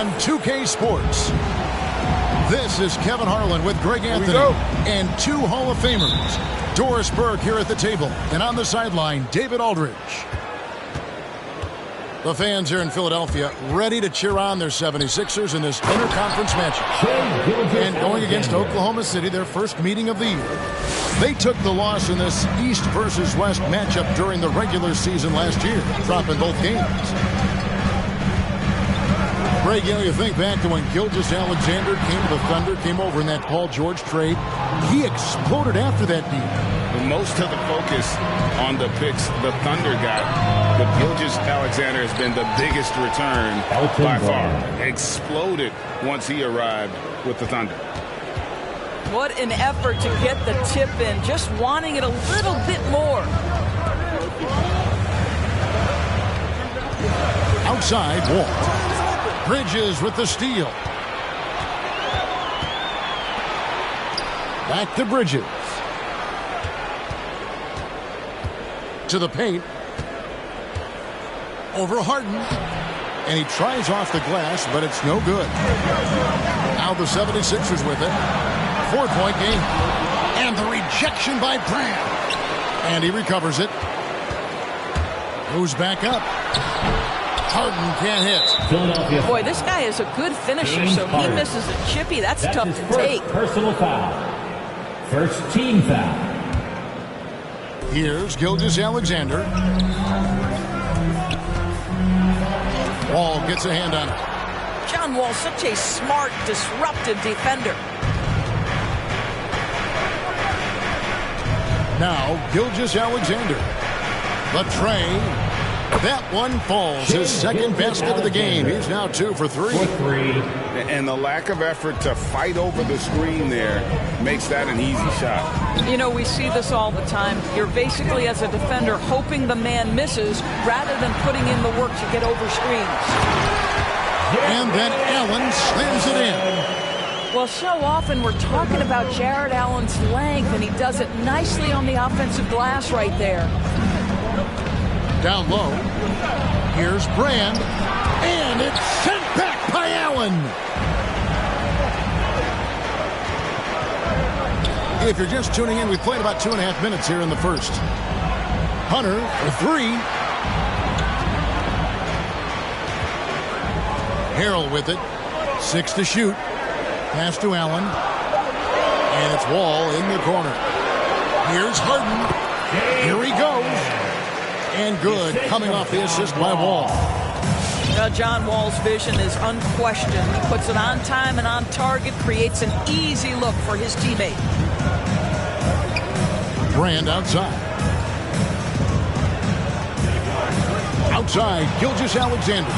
On 2K Sports, this is Kevin Harlan with Greg Anthony and two Hall of Famers. Doris Burke here at the table, and on the sideline, David Aldridge. The fans here in Philadelphia ready to cheer on their 76ers in this interconference matchup. And going against Oklahoma City, their first meeting of the year. They took the loss in this East versus West matchup during the regular season last year, dropping both games. Greg, you think back to when Gilgeous-Alexander came to the Thunder, came over in that Paul George trade. He exploded after that deal. Most of the focus on the picks the Thunder got, but Gilgeous-Alexander has been the biggest return by far. Exploded once he arrived with the Thunder. What an effort to get the tip in, just wanting it a little bit more. Outside, Walt. Bridges with the steal. Back to Bridges. To the paint. Over Harden. And he tries off the glass, but it's no good. Now the 76ers with it. 4-point game. And the rejection by Brand. And he recovers it. Moves back up. Harden can't hit. Boy, this guy is a good finisher, so he misses a chippy. That's tough to take. Personal foul. First team foul. Here's Gilgeous-Alexander. Wall gets a hand on it. John Wall, such a smart, disruptive defender. Now, Gilgeous-Alexander. The tray. That one falls. His second basket of the game. He's now 2 for 3. And the lack of effort to fight over the screen there makes that an easy shot. You know, we see this all the time. You're basically, as a defender, hoping the man misses rather than putting in the work to get over screens. And then Allen slams it in. Well, so often we're talking about Jared Allen's length, and he does it nicely on the offensive glass right there. Down low. Here's Brand. And it's sent back by Allen. If you're just tuning in, we've played about 2.5 minutes here in the first. Hunter for 3. Harrell with it. 6 to shoot. Pass to Allen. And it's Wall in the corner. Here's Harden. Here he goes. And good, coming off the assist by Wall. John Wall's vision is unquestioned. He puts it on time and on target, creates an easy look for his teammate. Brand outside. Outside, Gilgeous-Alexander.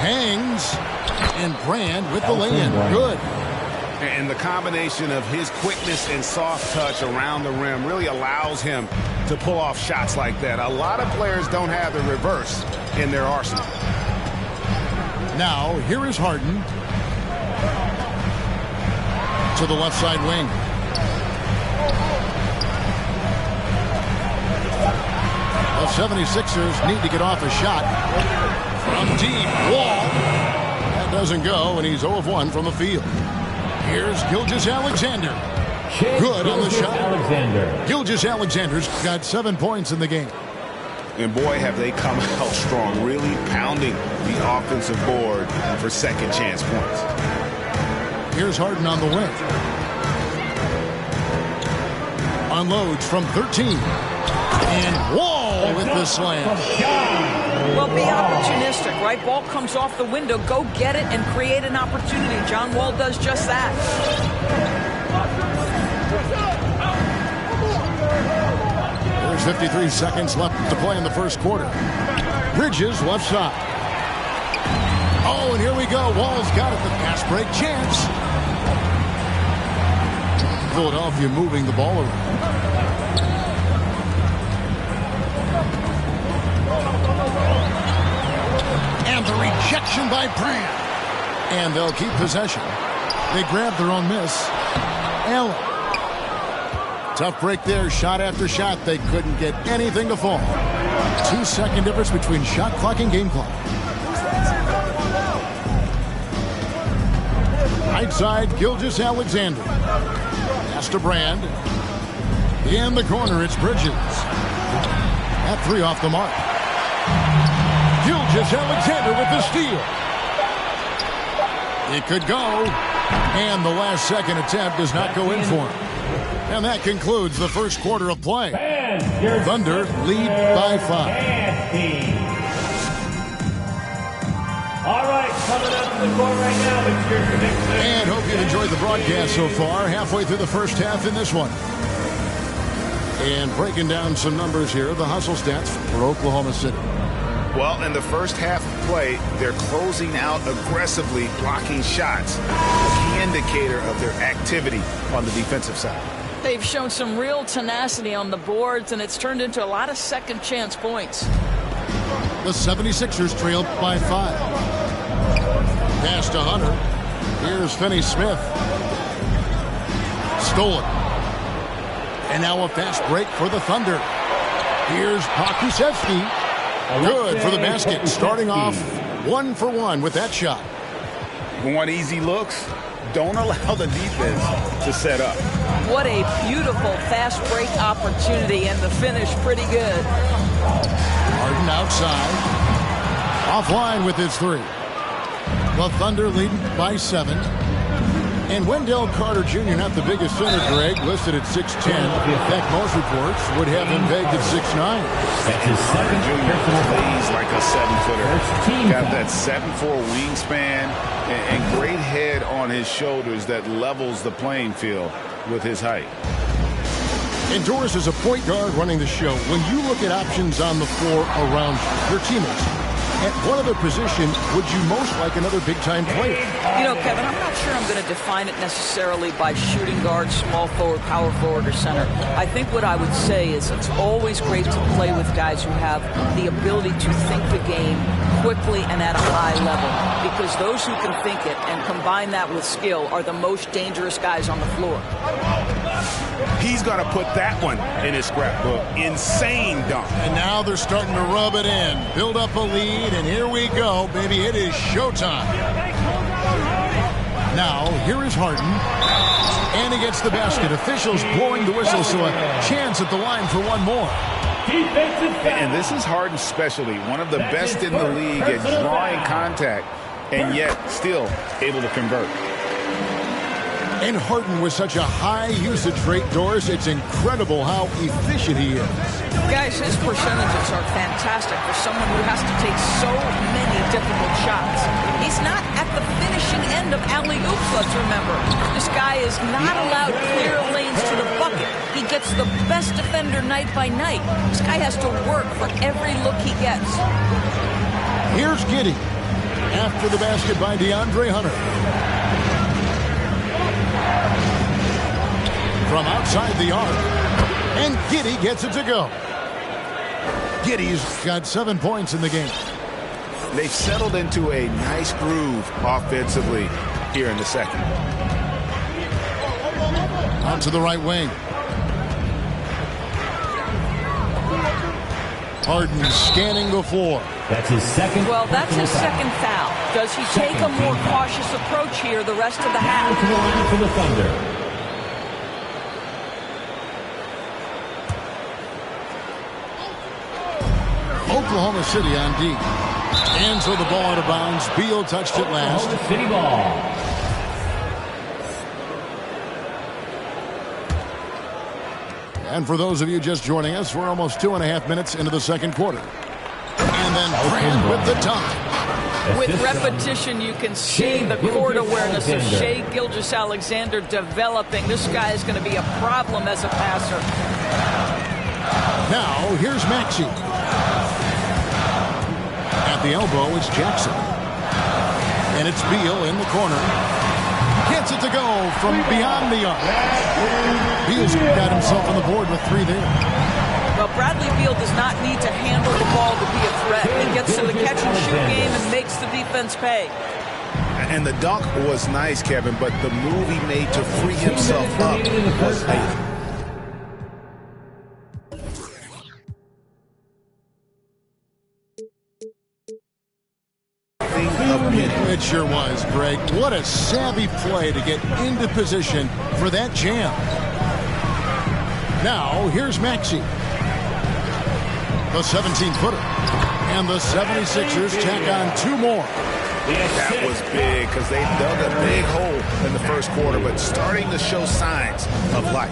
Hangs. And Brand with the lay-in. Good. And the combination of his quickness and soft touch around the rim really allows him to pull off shots like that. A lot of players don't have the reverse in their arsenal. Now, here is Harden. To the left side wing. The 76ers need to get off a shot. From deep, Wall. That doesn't go, and he's 0 of 1 from the field. Here's Gilgeous-Alexander. Good on the shot. Gilgeous-Alexander's got 7 points in the game. And boy, have they come out strong, really pounding the offensive board for second chance points. Here's Harden on the wing. Unloads from 13. And Wall with the slam. Well, be opportunistic, right? Ball comes off the window. Go get it and create an opportunity. John Wall does just that. There's 53 seconds left to play in the first quarter. Bridges left side. Oh, and here we go. Wall's got it. The pass break chance. Philadelphia moving the ball around. And the rejection by Brand. And they'll keep possession. They grab their own miss. Allen. Tough break there. Shot after shot. They couldn't get anything to fall. 2-second difference between shot clock and game clock. Right side, Gilgeous-Alexander. Pass to Brand. In the corner, it's Bridges. At 3 off the mark. Gilgeous-Alexander with the steal. It could go. And the last second attempt does not go in for him. And that concludes the first quarter of play. Thunder lead by 5. All right, coming up to the court right now, it's your prediction. And hope you've enjoyed the broadcast so far. Halfway through the first half in this one. And breaking down some numbers here, the hustle stats for Oklahoma City. Well, in the first half of play, they're closing out aggressively, blocking shots. A key indicator of their activity on the defensive side. They've shown some real tenacity on the boards, and it's turned into a lot of second chance points. The 76ers trail by 5. Pass to Hunter. Here's Finney-Smith. Stolen. And now a fast break for the Thunder. Here's Pokusevski. Good for the basket. Starting off 1 for 1 with that shot. Want easy looks? Don't allow the defense to set up. What a beautiful fast break opportunity, and the finish pretty good. Harden outside. Offline with his 3. The Thunder leading by 7. And Wendell Carter Jr., not the biggest center, Greg, listed at 6'10". In fact, most reports would have him pegged at 6'9". Carter Jr. plays like a 7-footer. Got that 7'4" wingspan and great head on his shoulders that levels the playing field with his height. And Doris is a point guard running the show. When you look at options on the floor around your teammates, at what other position would you most like another big-time player? You know, Kevin, I'm not sure I'm going to define it necessarily by shooting guard, small forward, power forward, or center. I think what I would say is it's always great to play with guys who have the ability to think the game quickly and at a high level, because those who can think it and combine that with skill are the most dangerous guys on the floor. He's going to put that one in his scrapbook. Insane dunk. And now they're starting to rub it in, build up a lead, and here we go, baby. It is showtime. Now, here is Harden. And he gets the basket. Officials blowing the whistle, so a chance at the line for one more. And this is Harden's specialty. One of the best in the league at drawing contact, and yet still able to convert. And Harden with such a high usage rate, Doris, it's incredible how efficient he is. Guys, his percentages are fantastic for someone who has to take so many difficult shots. He's not at the finishing end of alley-oops, let's remember. This guy is not allowed clear lanes to the bucket. He gets the best defender night by night. This guy has to work for every look he gets. Here's Giddey. After the basket by DeAndre Hunter. From outside the arc. And Giddey gets it to go. Giddey's got 7 points in the game. They've settled into a nice groove offensively here in the second. On to the right wing. Harden scanning the floor. That's his second. Well, that's his second foul. Does he take a more cautious approach here the rest of the half? To the line for the Thunder. Oklahoma City on D. And so the ball out of bounds. Beal touched it last. Oklahoma City ball. And for those of you just joining us, we're almost 2.5 minutes into the second quarter. And then Brand with the time. With repetition, you can see the court awareness of Shai Gilgeous-Alexander developing. This guy is going to be a problem as a passer. Now, here's Maxey. At the elbow, it's Jackson. And it's Beal in the corner. Gets it to go from beyond the arc. Beal's got himself on the board with 3 there. Well, Bradley Beal does not need to handle the ball to be a threat. He gets to the catch-and-shoot game and makes the defense pay. And the dunk was nice, Kevin, but the move he made to free himself up was late. It sure was, Greg. What a savvy play to get into position for that jam. Now, here's Maxey. The 17-footer. And the 76ers tack on 2 more. That was big because they dug a big hole in the first quarter, but starting to show signs of life.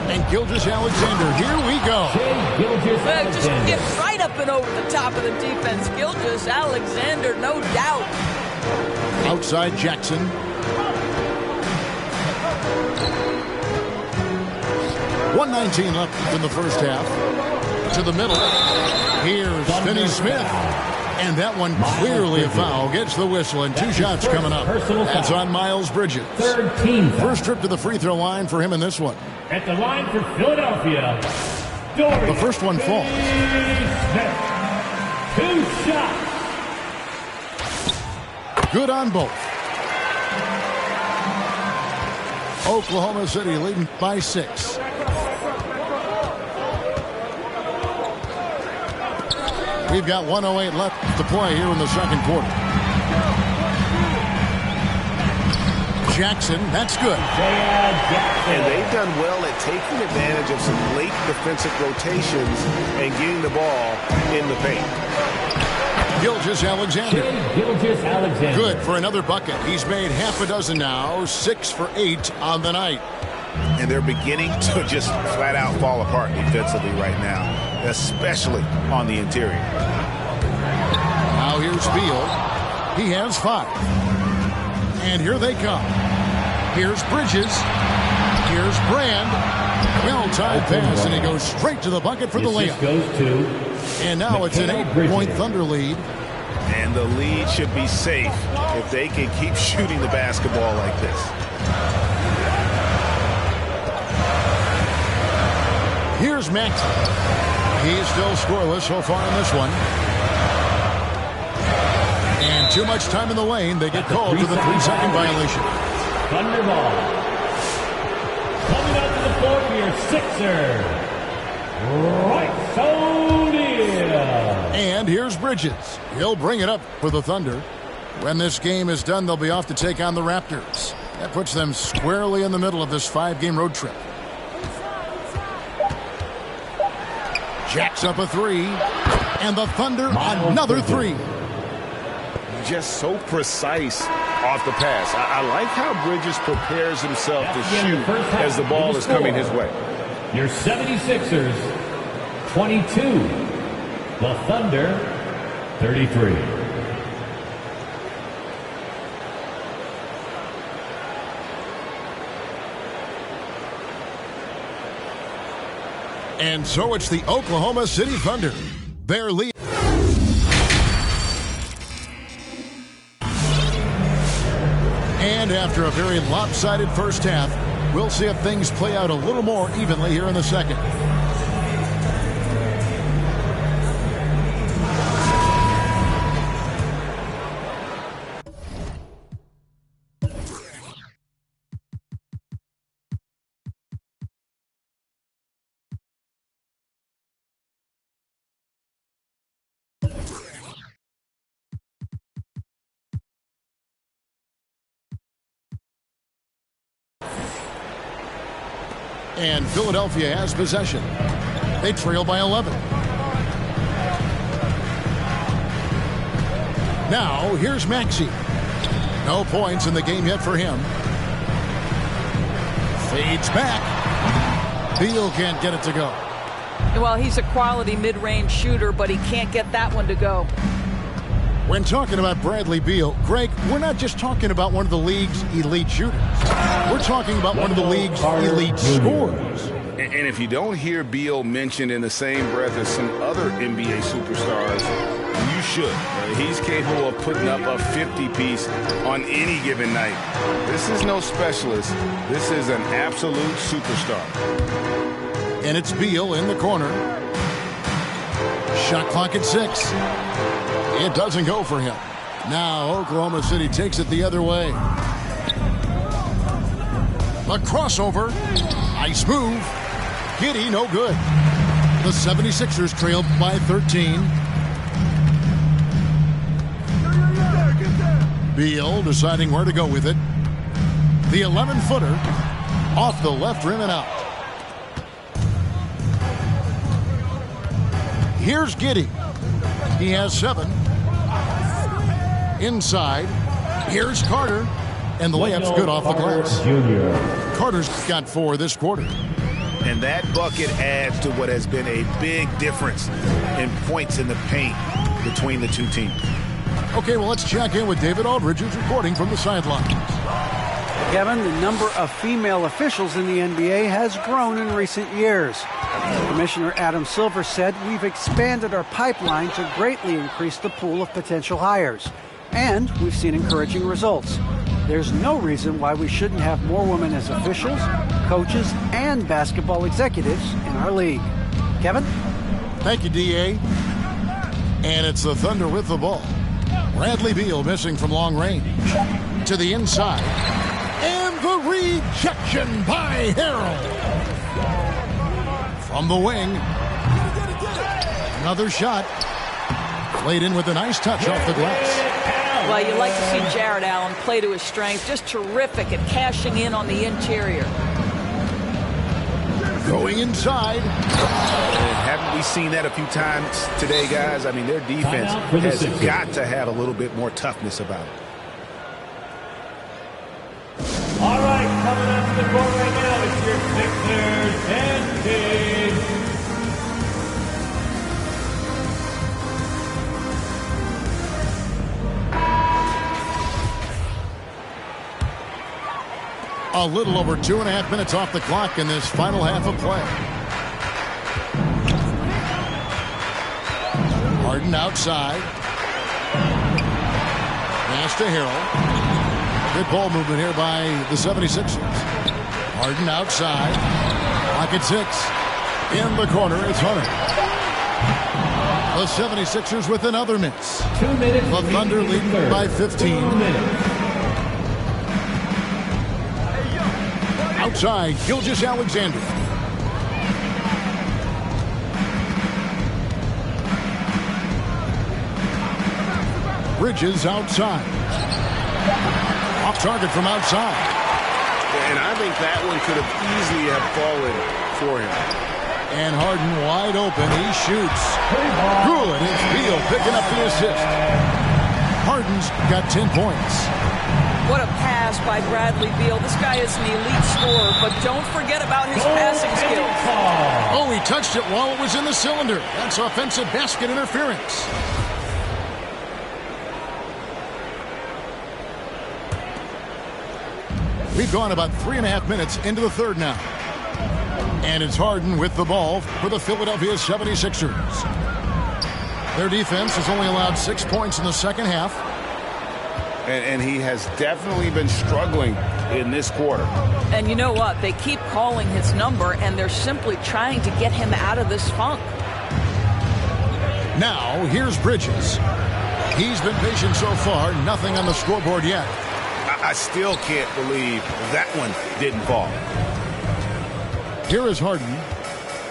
And Gilgeous-Alexander, here we go. Just get right up and over the top of the defense. Gilgeous-Alexander, no doubt. Outside Jackson. .119 left in the first half. To the middle. Here's Finney-Smith. And that one clearly a foul. Gets the whistle, and 2 shots coming up. That's on Miles Bridges. First trip to the free throw line for him in this one. At the line for Philadelphia, the first one falls. 2 shots. Good on both. Oklahoma City leading by 6. We've got 1:08 left to play here in the second quarter. Jackson, that's good. And they've done well at taking advantage of some late defensive rotations and getting the ball in the paint. Gilgeous-Alexander. Gilgeous-Alexander. Good for another bucket. He's made half a dozen now, 6 for 8 on the night. And they're beginning to just flat out fall apart defensively right now, especially on the interior. Now here's Beal. He has 5. And here they come. Here's Bridges. Here's Brand. Well-timed pass, and he goes straight to the bucket for the layup. And now it's an 8-point Thunder lead. And the lead should be safe if they can keep shooting the basketball like this. Here's Maxey. He's still scoreless so far in this one. And too much time in the lane. They get called for the 3-second violation. Thunder ball. Coming out to the floor for your Sixer. Right, O'Neal. And here's Bridges. He'll bring it up for the Thunder. When this game is done, they'll be off to take on the Raptors. That puts them squarely in the middle of this 5-game road trip. Jacks up a 3. And the Thunder another 3. Just so precise off the pass. I like how Bridges prepares himself to shoot as the ball is coming his way. Your 76ers, 22. The Thunder, 33. And so it's the Oklahoma City Thunder. Their lead. And after a very lopsided first half, we'll see if things play out a little more evenly here in the second. And Philadelphia has possession. They trail by 11. Now, here's Maxey. No points in the game yet for him. Fades back. Beal can't get it to go. Well, he's a quality mid-range shooter, but he can't get that one to go. When talking about Bradley Beal, Greg, we're not just talking about one of the league's elite shooters. We're talking about one of the league's elite scorers. And if you don't hear Beal mentioned in the same breath as some other NBA superstars, you should. He's capable of putting up a 50-piece on any given night. This is no specialist. This is an absolute superstar. And it's Beal in the corner. Shot clock at 6. It doesn't go for him. Now Oklahoma City takes it the other way. A crossover. Nice move. Giddy, no good. The 76ers trail by 13. Beal deciding where to go with it. The 11-footer off the left rim and out. Here's Giddy. He has 7. Inside. Here's Carter. And the layup's good off the glass. Carter's got 4 this quarter. And that bucket adds to what has been a big difference in points in the paint between the two teams. Okay, well, let's check in with David Aldridge, who's reporting from the sidelines. Kevin, the number of female officials in the NBA has grown in recent years. Commissioner Adam Silver said, "We've expanded our pipeline to greatly increase the pool of potential hires. And we've seen encouraging results. There's no reason why we shouldn't have more women as officials, coaches, and basketball executives in our league." Kevin? Thank you, D.A. And it's the Thunder with the ball. Bradley Beal missing from long range. To the inside. And the rejection by Harrell. From the wing. Another shot. Played in with a nice touch off the glass. Well, you like to see Jared Allen play to his strength. Just terrific at cashing in on the interior. Going inside. Haven't we seen that a few times today, guys? I mean, their defense has got to have a little bit more toughness about it. All right, coming up to the court right now, it's your Sixers and Kings. A little over 2.5 minutes off the clock in this final half of play. Harden outside. Pass to Harrell. Good ball movement here by the 76ers. Harden outside. Clock at 6. In the corner, it's Hunter. The 76ers with another miss. 2 minutes. The Thunder lead by 15. 2 minutes. Outside, Gilgeous-Alexander. Bridges outside. Off target from outside. And I think that one could have easily have fallen for him. And Harden wide open. He shoots. Good. It's Beal picking up the assist. Harden's got 10 points. What a pass by Bradley Beal. This guy is an elite scorer, but don't forget about his passing skills. Oh, he touched it while it was in the cylinder. That's offensive basket interference. We've gone about 3.5 minutes into the third now. And it's Harden with the ball for the Philadelphia 76ers. Their defense has only allowed 6 points in the second half. And he has definitely been struggling in this quarter. And you know what? They keep calling his number, and they're simply trying to get him out of this funk. Now, here's Bridges. He's been patient so far. Nothing on the scoreboard yet. I still can't believe that one didn't fall. Here is Harden.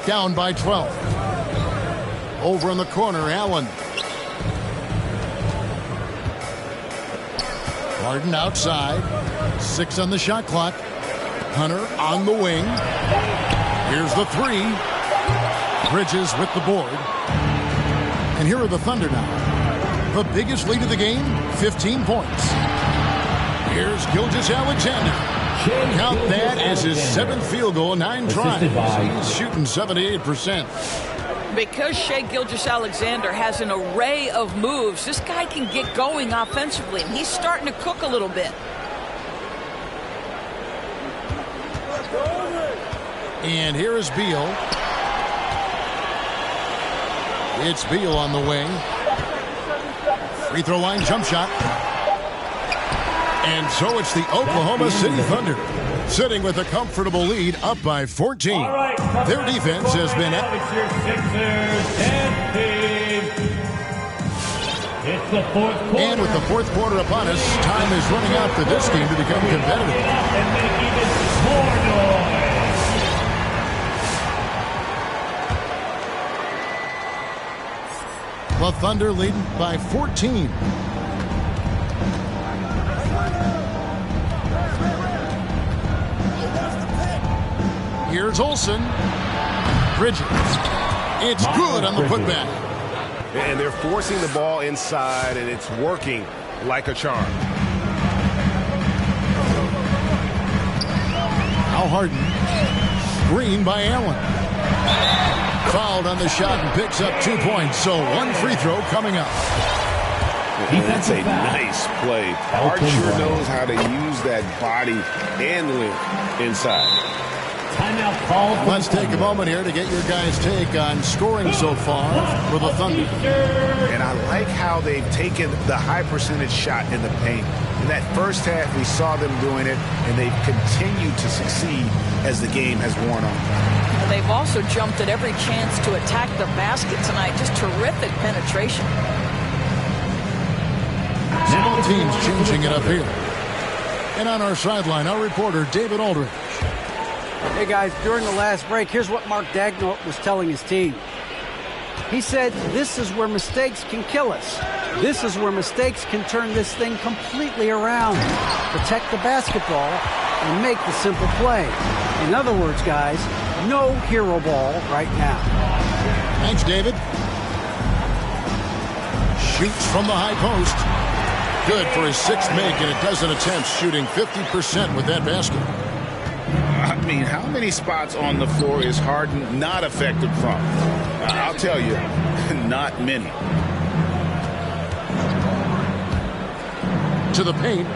Down by 12. Over in the corner, Allen. Harden outside. 6 on the shot clock. Hunter on the wing. Here's the 3. Bridges with the board. And here are the Thunder now. The biggest lead of the game, 15 points. Here's Gilgeous-Alexander. Count that as his 7th field goal, 9 tries. He's shooting 78%. Because Shai Gilgeous-Alexander has an array of moves, this guy can get going offensively, and he's starting to cook a little bit. And here is Beal. It's Beal on the wing. Free throw line jump shot. And so it's the Oklahoma City Thunder sitting with a comfortable lead up by 14. Right, their defense has been... It's the fourth quarter. And with the fourth quarter upon us, time is running out for this game to become competitive. And make even more noise. The Thunder leading by 14. Here's Olsen. Bridges. It's good on the putback. And they're forcing the ball inside, and it's working like a charm. Al Harden. Screen by Allen. Fouled on the shot and picks up 2 points. So one free throw coming up. That's a nice play. Harden sure knows how to use that body and length inside. Timeout call. Let's take a moment here to get your guys' take on scoring so far for the Thunder. And I like how they've taken the high percentage shot in the paint. In that first half, we saw them doing it, and they've continued to succeed as the game has worn on. They've also jumped at every chance to attack the basket tonight. Just terrific penetration. Small teams changing it up here. And on our sideline, our reporter, David Aldridge. Hey guys, during the last break, here's what Mark Daigneault was telling his team. He said, this is where mistakes can kill us. This is where mistakes can turn this thing completely around. Protect the basketball and make the simple play. In other words, guys, no hero ball right now. Thanks, David. Shoots from the high post. Good for his sixth make in a dozen attempts, shooting 50% with that basket. I mean, how many spots on the floor is Harden not effective from? I'll tell you, not many. To the paint.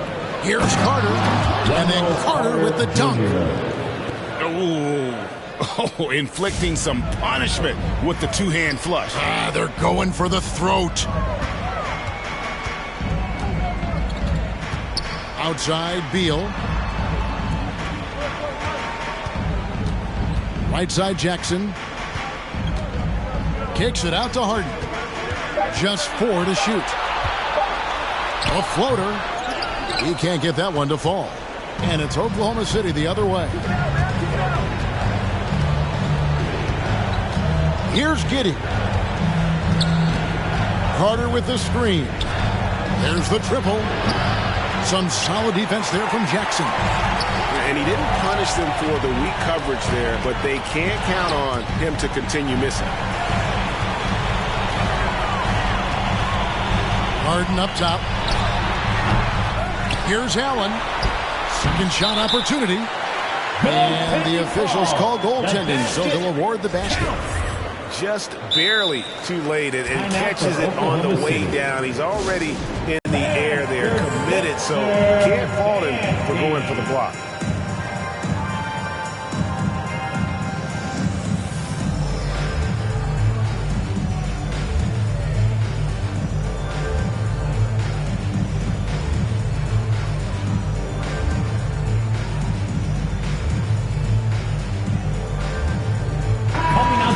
Here's Carter. And then Carter with the dunk. Oh, inflicting some punishment with the two-hand flush. They're going for the throat. Outside, Beal. Right side, Jackson. Kicks it out to Harden. Just 4 to shoot. A floater. He can't get that one to fall. And it's Oklahoma City the other way. Here's Giddey. Carter with the screen. There's the triple. Some solid defense there from Jackson. And he didn't punish them for the weak coverage there, but they can't count on him to continue missing. Harden up top. Here's Allen. Second shot opportunity. And the officials call goaltending, so they'll award the basket. Just barely too late and catches it on the way down. He's already in the air there, committed, so can't fault him for going for the block.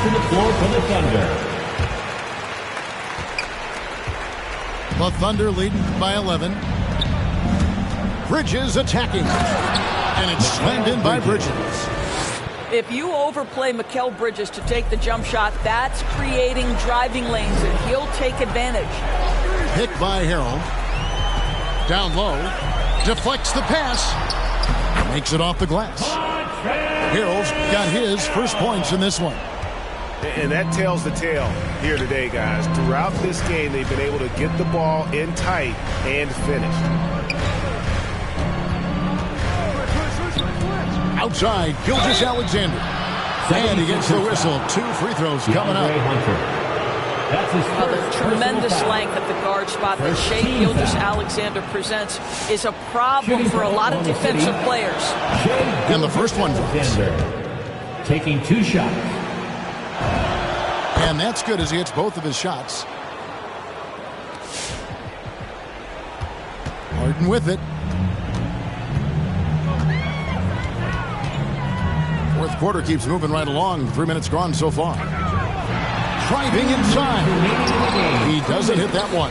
To the floor for the Thunder. The Thunder leading by 11. Bridges attacking. And it's slammed in by Bridges. If you overplay Mikal Bridges to take the jump shot, that's creating driving lanes, and he'll take advantage. Picked by Harrell. Down low. Deflects the pass. Makes it off the glass. Harrell's got his first points in this one. And that tells the tale here today, guys. Throughout this game, they've been able to get the ball in tight and finish. Outside, Gilgeous-Alexander. And he gets the whistle. 2 free throws coming up. The tremendous length at the guard spot that Shai Gilgeous-Alexander presents is a problem for a lot of defensive players. And the first one drops. taking 2 shots. And that's good as he hits both of his shots. Harden with it. Fourth quarter keeps moving right along. 3 minutes gone so far. Driving inside. He doesn't hit that one.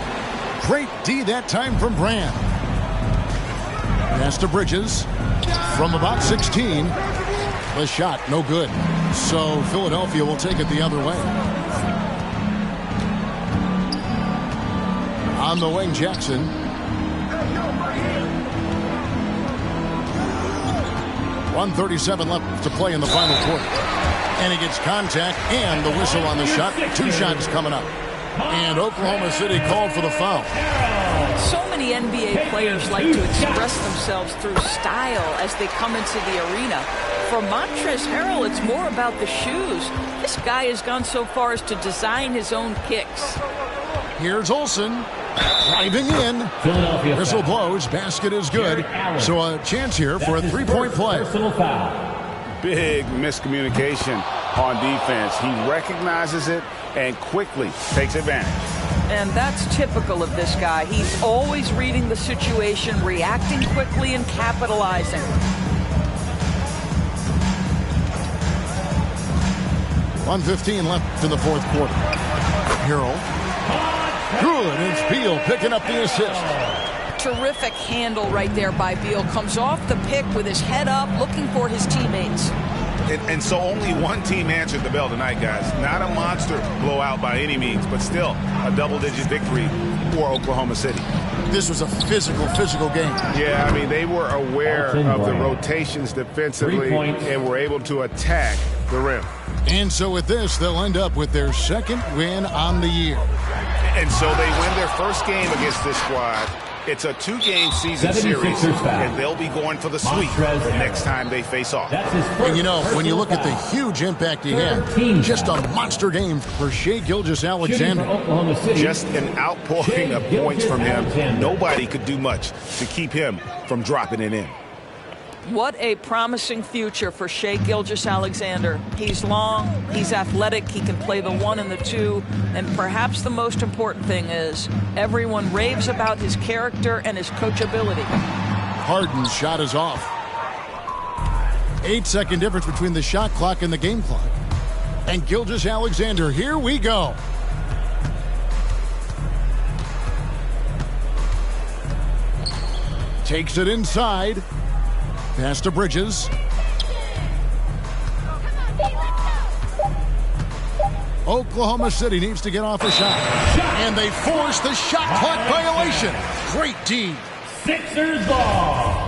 Great D that time from Brand. Pass to Bridges from about 16. The shot, no good. So Philadelphia will take it the other way. On the wing, Jackson. .137 left to play in the final quarter. And he gets contact and the whistle on the shot. 2 shots coming up. And Oklahoma City called for the foul. So many NBA players like to express themselves through style as they come into the arena. For Montrezl Harrell, it's more about the shoes. This guy has gone so far as to design his own kicks. Here's Olsen. Driving in. Whistle blows. Basket is good. So a chance here for a 3-point play. Big miscommunication on defense. He recognizes it and quickly takes advantage. And that's typical of this guy. He's always reading the situation, reacting quickly, and capitalizing. .115 left in the fourth quarter. Harrell. Good. It's Beal picking up the assist. Terrific handle right there by Beal. Comes off the pick with his head up, looking for his teammates. And so only one team answered the bell tonight, guys. Not a monster blowout by any means, but still a double-digit victory for Oklahoma City. This was a physical game. Yeah, I mean, they were aware of the rotations defensively and were able to attack the rim. And so with this, they'll end up with their second win on the year. And so they win their first game against this squad. It's a 2-game season series, and they'll be going for the sweep the next time they face off. And you know, when you look at the huge impact he had, just a monster game for Shai Gilgeous-Alexander. Just an outpouring of points from him. Nobody could do much to keep him from dropping it in. What a promising future for Shai Gilgeous-Alexander. He's long, he's athletic, he can play the 1 and the 2, and perhaps the most important thing is everyone raves about his character and his coachability. Harden's shot is off. 8-second difference between the shot clock and the game clock. And Gilgeous-Alexander, here we go. Takes it inside. Pass to Bridges. Oklahoma City needs to get off a shot. And they force the shot clock violation. Great D. Sixers ball.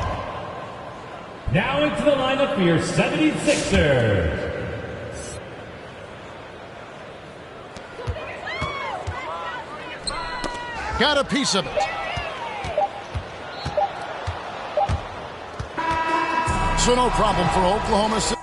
Now into the lineup for your 76ers. Got a piece of it. So no problem for Oklahoma City.